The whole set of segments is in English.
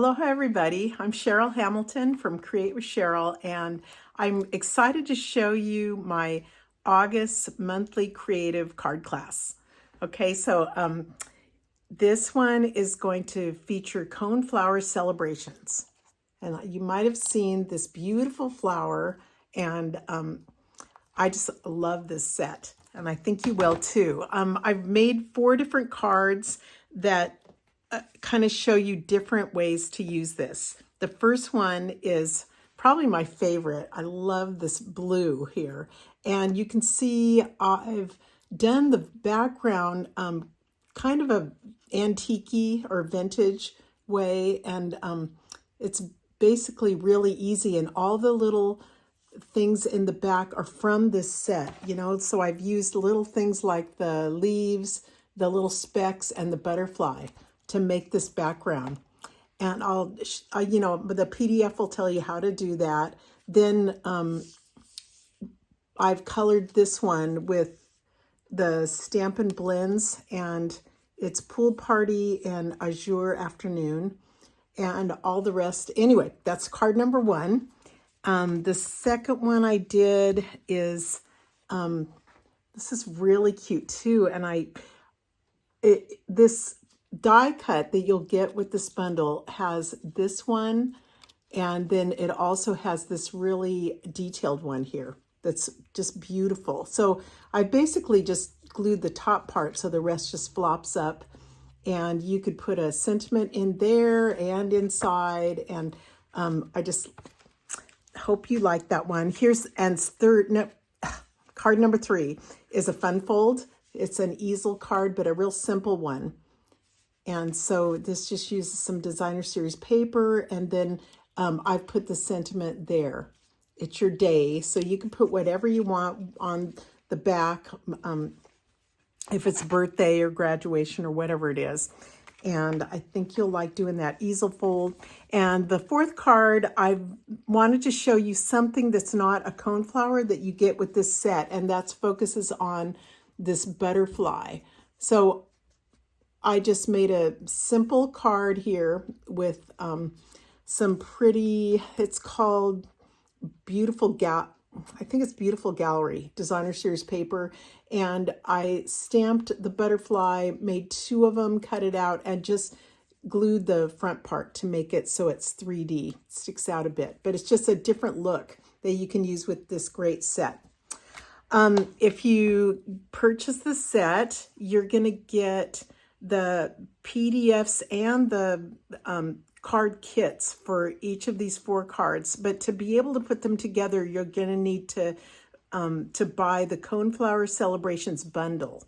Aloha everybody, I'm Cheryl Hamilton from Create with Cheryl, and I'm excited to show you my August monthly creative card class. Okay, so this one is going to feature Coneflower Celebrations. And you might have seen this beautiful flower, and I just love this set, and I think you will too. I've made 4 different cards that kind of show you different ways to use this. The first one is probably my favorite. I love this blue here. And you can see I've done the background kind of a antique or vintage way. And it's basically really easy. And all the little things in the back are from this set, you know. So I've used little things like the leaves, the little specks, and the butterfly to make this background. And you know, the PDF will tell you how to do that. Then I've colored this one with the Stampin' Blends, and it's Pool Party and Azure Afternoon and all the rest. Anyway, that's card number 1. The second one I did is, this is really cute too. And this die cut that you'll get with this bundle has this one, and then it also has this really detailed one here that's just beautiful. So I basically just glued the top part so the rest just flops up, and you could put a sentiment in there and inside, and I just hope you like that one. Card number 3 is a fun fold. It's an easel card, but a real simple one. And so this just uses some designer series paper, and then I've put the sentiment there. It's your day, so you can put whatever you want on the back, if it's birthday or graduation or whatever it is. And I think you'll like doing that easel fold. And the 4th card, I wanted to show you something that's not a coneflower that you get with this set, and that focuses on this butterfly. So I just made a simple card here with some pretty, it's called Beautiful I think it's Beautiful Gallery designer series paper. And I stamped the butterfly, made 2 of them, cut it out, and just glued the front part to make it so it's 3D. It sticks out a bit, but it's just a different look that you can use with this great set. If you purchase the set, you're going to get the PDFs and the card kits for each of these 4 cards. But to be able to put them together, you're going to need to buy the Coneflower Celebrations bundle,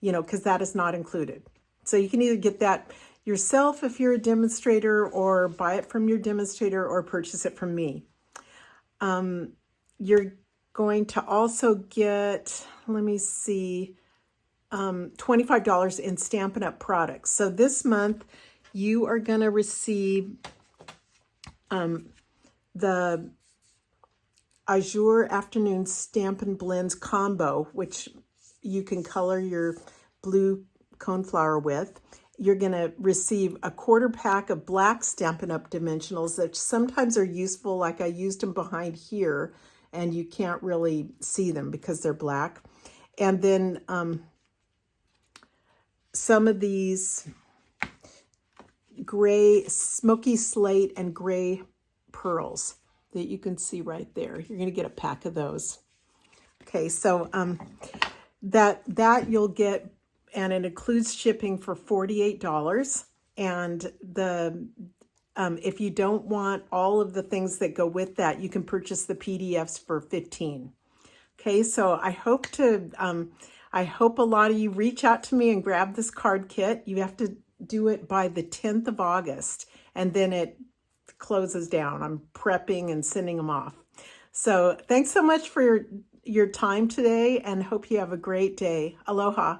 you know, because that is not included. So you can either get that yourself if you're a demonstrator, or buy it from your demonstrator, or purchase it from me. You're going to also get, let me see, $25 in Stampin' Up products. So this month you are going to receive the Azure Afternoon Stampin' Blends combo, which you can color your blue coneflower with. You're going to receive a 1/4 pack of black Stampin' Up Dimensionals that sometimes are useful, like I used them behind here, and you can't really see them because they're black. And then some of these gray, Smoky Slate and gray pearls that you can see right there. You're going to get a pack of those. Okay, so that you'll get, and it includes shipping for $48. And if you don't want all of the things that go with that, you can purchase the PDFs for $15. Okay, so I hope a lot of you reach out to me and grab this card kit. You have to do it by the 10th of August, and then it closes down. I'm prepping and sending them off. So thanks so much for your time today, and hope you have a great day. Aloha.